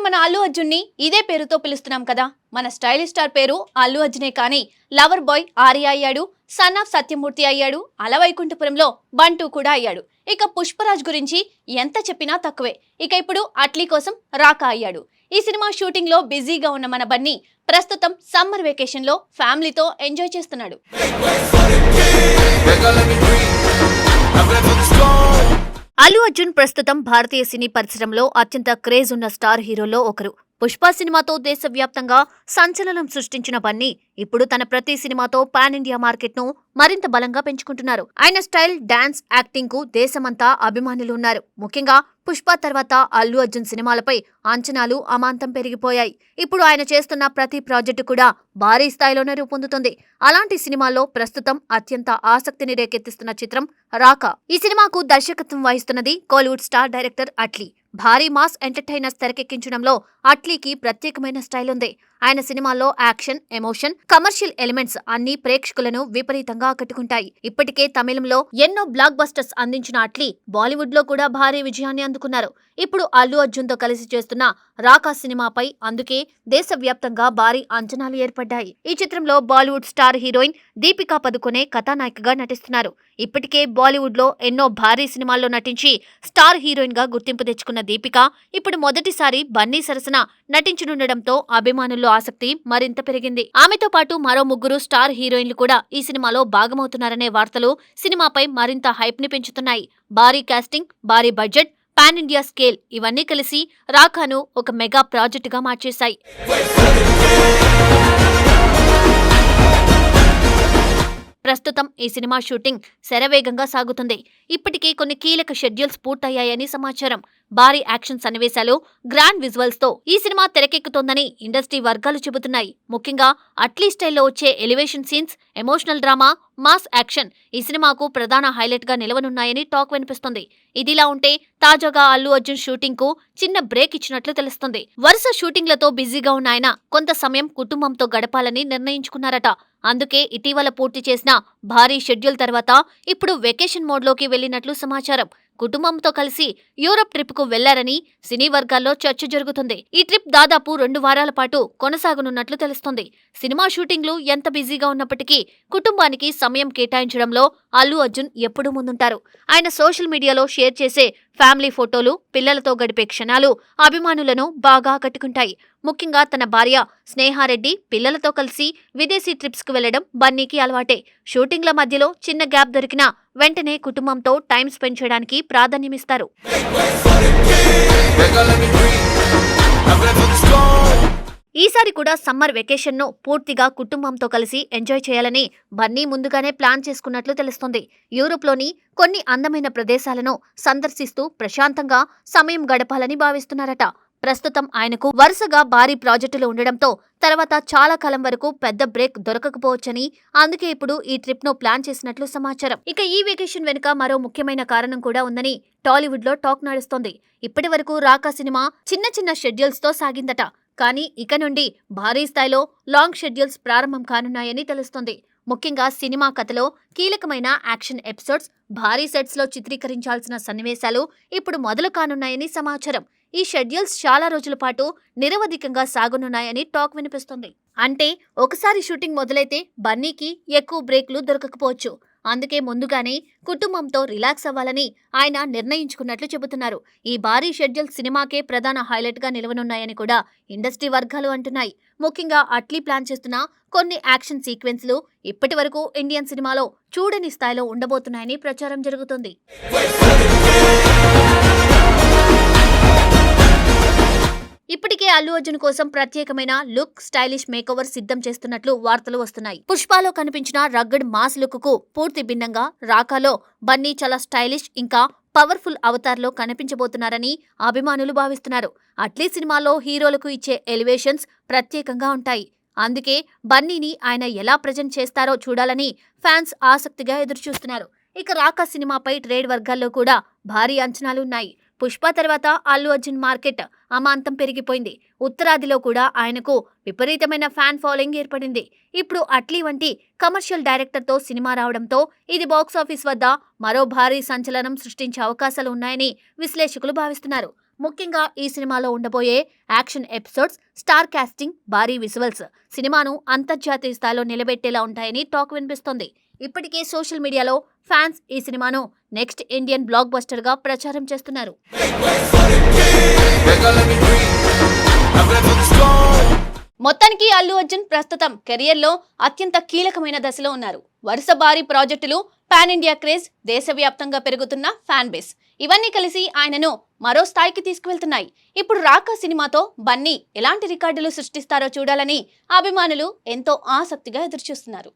మన అల్లు అర్జున్ని ఇదే పేరుతో పిలుస్తున్నాం కదా. మన స్టైలిష్ స్టార్ పేరు అల్లు అర్జునే కానీ లవర్ బాయ్ ఆర్య అయ్యాడు, సన్ ఆఫ్ సత్యమూర్తి అయ్యాడు, అలవైకుంఠపురంలో బంటూ కూడా అయ్యాడు. ఇక పుష్పరాజ్ గురించి ఎంత చెప్పినా తక్కువే. ఇక ఇప్పుడు అట్లీ కోసం రాకా అయ్యాడు. ఈ సినిమా షూటింగ్ లో బిజీగా ఉన్న మన బన్నీ ప్రస్తుతం సమ్మర్ వెకేషన్ లో ఫ్యామిలీతో ఎంజాయ్ చేస్తున్నాడు. అల్లు అర్జున్ ప్రస్తుతం భారతీయ సినీ పరిశ్రమలో అత్యంత క్రేజ్ ఉన్న స్టార్ హీరోల్లో ఒకరు. పుష్ప సినిమాతో దేశవ్యాప్తంగా సంచలనం సృష్టించిన బన్నీ ఇప్పుడు తన ప్రతి సినిమాతో పాన్ ఇండియా మార్కెట్ ను మరింత బలంగా పెంచుకుంటున్నారు. ఆయన స్టైల్, డాన్స్, యాక్టింగ్ కు దేశమంతా అభిమానులు ఉన్నారు. ముఖ్యంగా పుష్ప తర్వాత అల్లు అర్జున్ సినిమాలపై అంచనాలు అమాంతం పెరిగిపోయాయి. ఇప్పుడు ఆయన చేస్తున్న ప్రతి ప్రాజెక్టు కూడా భారీ స్థాయిలోనే రూపొందుతుంది. అలాంటి సినిమాల్లో ప్రస్తుతం అత్యంత ఆసక్తిని రేకెత్తిస్తున్న చిత్రం రాకా. ఈ సినిమాకు దర్శకత్వం వహిస్తున్నది కోలీవుడ్ స్టార్ డైరెక్టర్ అట్లీ. భారీ మాస్ ఎంటర్టైనర్స్ తెరకెక్కించడంలో అట్లీకి ప్రత్యేకమైన స్టైల్ ఉంది. ఆయన సినిమాల్లో యాక్షన్, ఎమోషన్, కమర్షియల్ ఎలిమెంట్స్ అన్ని ప్రేక్షకులను విపరీతంగా ఆకట్టుకుంటాయి. ఇప్పటికే తమిళంలో ఎన్నో బ్లాక్ బస్టర్స్ అందించిన అట్లీ బాలీవుడ్ లో కూడా భారీ విజయాన్ని అందుకున్నారు. ఇప్పుడు అల్లు అర్జున్ తో కలిసి చేస్తున్న రాకా సినిమాపై అందుకే దేశవ్యాప్తంగా భారీ అంచనాలు ఏర్పడ్డాయి. ఈ చిత్రంలో బాలీవుడ్ స్టార్ హీరోయిన్ దీపికా పదుకొనే కథానాయికగా నటిస్తున్నారు. ఇప్పటికే బాలీవుడ్ లో ఎన్నో భారీ సినిమాల్లో నటించి స్టార్ హీరోయిన్ గా గుర్తింపు తెచ్చుకున్న దీపిక ఇప్పుడు మొదటిసారి బన్నీ సరసన నటించనుండడంతో అభిమానుల్లో ఆసక్తి మరింత పెరిగింది. ఆమెతో పాటు మరో ముగ్గురు స్టార్ హీరోయిన్లు కూడా ఈ సినిమాలో భాగమవుతున్నారనే వార్తలు సినిమాపై మరింత హైప్ ని పెంచుతున్నాయి. భారీ కాస్టింగ్, భారీ బడ్జెట్, పాన్ ఇండియా స్కేల్ ఇవన్నీ కలిసి రాకాను ఒక మెగా ప్రాజెక్టుగా మార్చేశాయి. ప్రస్తుతం ఈ సినిమా షూటింగ్ శరవేగంగా సాగుతుంది. ఇప్పటికే కొన్ని కీలక షెడ్యూల్స్ పూర్తయ్యాయని సమాచారం. భారీ యాక్షన్ సన్నివేశాలు, గ్రాండ్ విజువల్స్ తో ఈ సినిమా తెరకెక్కుతోందని ఇండస్ట్రీ వర్గాలు చెబుతున్నాయి. ముఖ్యంగా అట్లీ స్టైల్లో వచ్చే elevation scenes, emotional drama, mass action ఈ సినిమాకు ప్రధాన హైలైట్ గా నిలవనున్నాయని టాక్ వినిపిస్తుంది. ఇదిలా ఉంటే తాజాగా అల్లు అర్జున్ షూటింగ్ కు చిన్న బ్రేక్ ఇచ్చినట్లు తెలుస్తుంది. వరుస షూటింగ్లతో బిజీగా ఉన్న ఆయన కొంత సమయం కుటుంబంతో గడపాలని నిర్ణయించుకున్నారట. అందుకే ఇటీవల పూర్తి చేసిన భారీ షెడ్యూల్ తర్వాత ఇప్పుడు వెకేషన్ మోడ్లోకి వెళ్లినట్లు సమాచారం. కుటుంబంతో కలిసి యూరప్ ట్రిప్ కు వెళ్లారని సినీ వర్గాల్లో చర్చ జరుగుతుంది. ఈ ట్రిప్ దాదాపు 2 వారాల పాటు కొనసాగనున్నట్లు తెలుస్తుంది. సినిమా షూటింగ్లు ఎంత బిజీగా ఉన్నప్పటికీ కుటుంబానికి సమయం కేటాయించడంలో అల్లు అర్జున్ ఎప్పుడూ ముందుంటారు. ఆయన సోషల్ మీడియాలో షేర్ చేసే ఫ్యామిలీ ఫోటోలు, పిల్లలతో గడిపే క్షణాలు అభిమానులను బాగా ఆకట్టుకుంటాయి. ముఖ్యంగా తన భార్య స్నేహారెడ్డి పిల్లలతో కలిసి విదేశీ ట్రిప్స్ కు వెళ్లడం బన్నీకి అలవాటే. షూటింగ్ల మధ్యలో చిన్న గ్యాప్ దొరికినా వెంటనే కుటుంబంతో టైం స్పెండ్ చేయడానికి ప్రాధాన్యమిస్తారు. ఈసారి కూడా సమ్మర్ వెకేషన్ ను పూర్తిగా కుటుంబంతో కలిసి ఎంజాయ్ చేయాలని బన్నీ ముందుగానే ప్లాన్ చేసుకున్నట్లు తెలుస్తుంది. యూరోప్లోని కొన్ని అందమైన ప్రదేశాలను సందర్శిస్తూ ప్రశాంతంగా సమయం గడపాలని భావిస్తున్నారట. ప్రస్తుతం ఆయనకు వరుసగా భారీ ప్రాజెక్టులు ఉండడంతో తర్వాత చాలా కాలం వరకు పెద్ద బ్రేక్ దొరకకపోవచ్చని, అందుకే ఇప్పుడు ఈ ట్రిప్ ను ప్లాన్ చేసినట్లు సమాచారం. ఇక ఈ వెకేషన్ వెనుక మరో ముఖ్యమైన కారణం కూడా ఉందని టాలీవుడ్ లో టాక్ నడుస్తోంది. ఇప్పటి వరకు రాకా సినిమా చిన్న చిన్న షెడ్యూల్స్ తో సాగిందట. కానీ ఇక నుండి భారీ స్థాయిలో లాంగ్ షెడ్యూల్స్ ప్రారంభం కానున్నాయని తెలుస్తోంది. ముఖ్యంగా సినిమా కథలో కీలకమైన యాక్షన్ ఎపిసోడ్స్, భారీ సెట్స్ లో చిత్రీకరించాల్సిన సన్నివేశాలు ఇప్పుడు మొదలు కానున్నాయని సమాచారం. ఈ షెడ్యూల్స్ చాలా రోజుల పాటు నిరవధికంగా సాగనున్నాయని టాక్ వినిపిస్తుంది. అంటే ఒకసారి షూటింగ్ మొదలైతే బన్నీకి ఎక్కువ బ్రేక్లు దొరకకపోవచ్చు. అందుకే ముందుగానే కుటుంబంతో రిలాక్స్ అవ్వాలని ఆయన నిర్ణయించుకున్నట్లు చెబుతున్నారు. ఈ భారీ షెడ్యూల్ సినిమాకే ప్రధాన హైలైట్ గా నిలవనున్నాయని కూడా ఇండస్ట్రీ వర్గాలు అంటున్నాయి. ముఖ్యంగా అట్లీ ప్లాన్ చేస్తున్న కొన్ని యాక్షన్ సీక్వెన్స్లు ఇప్పటి వరకు ఇండియన్ సినిమాలో చూడని స్థాయిలో ఉండబోతున్నాయని ప్రచారం జరుగుతుంది. ఇప్పటికే అల్లు అర్జున్ కోసం ప్రత్యేకమైన లుక్, స్టైలిష్ మేకోవర్ సిద్ధం చేస్తున్నట్లు వార్తలు వస్తున్నాయి. పుష్పలో కనిపించిన రగ్గడ్ మాస్ లుక్ కు పూర్తి భిన్నంగా రాకాలో బన్నీ చాలా స్టైలిష్ ఇంకా పవర్ఫుల్ అవతార్లో కనిపించబోతున్నారని అభిమానులు భావిస్తున్నారు. అట్లీ సినిమాలో హీరోలకు ఇచ్చే ఎలివేషన్స్ ప్రత్యేకంగా ఉంటాయి. అందుకే బన్నీని ఆయన ఎలా ప్రజెంట్ చేస్తారో చూడాలని ఫ్యాన్స్ ఆసక్తిగా ఎదురుచూస్తున్నారు. ఇక రాకా సినిమాపై ట్రేడ్ వర్గాల్లో కూడా భారీ అంచనాలున్నాయి. పుష్ప తర్వాత అల్లు అర్జున్ మార్కెట్ అమాంతం పెరిగిపోయింది. ఉత్తరాదిలో కూడా ఆయనకు విపరీతమైన ఫ్యాన్ ఫాలోయింగ్ ఏర్పడింది. ఇప్పుడు అట్లీ వంటి కమర్షియల్ డైరెక్టర్తో సినిమా రావడంతో ఇది బాక్సాఫీస్ వద్ద మరో భారీ సంచలనం సృష్టించే అవకాశాలు ఉన్నాయని విశ్లేషకులు భావిస్తున్నారు. ముఖ్యంగా ఈ సినిమాలో ఉండబోయే యాక్షన్ ఎపిసోడ్స్, స్టార్ కాస్టింగ్, భారీ విజువల్స్ సినిమాను అంతర్జాతీయ స్థాయిలో నిలబెట్టేలా ఉంటాయని టాక్ వినిపిస్తోంది. ఇప్పటికే సోషల్ మీడియాలో ఫ్యాన్స్ ఈ సినిమాను నెక్స్ట్ ఇండియన్ బ్లాక్ బస్టర్ గా ప్రచారం చేస్తున్నారు. మొత్తానికి అల్లు అర్జున్ ప్రస్తుతం కెరియర్లో అత్యంత కీలకమైన దశలో ఉన్నారు. వరుస భారీ ప్రాజెక్టులు, పాన్ ఇండియా క్రేజ్, దేశవ్యాప్తంగా పెరుగుతున్న ఫ్యాన్ బేస్ ఇవన్నీ కలిసి ఆయనను మరో స్థాయికి తీసుకువెళ్తున్నాయి. ఇప్పుడు రాకా సినిమాతో బన్నీ ఎలాంటి రికార్డులు సృష్టిస్తారో చూడాలని అభిమానులు ఎంతో ఆసక్తిగా ఎదురుచూస్తున్నారు.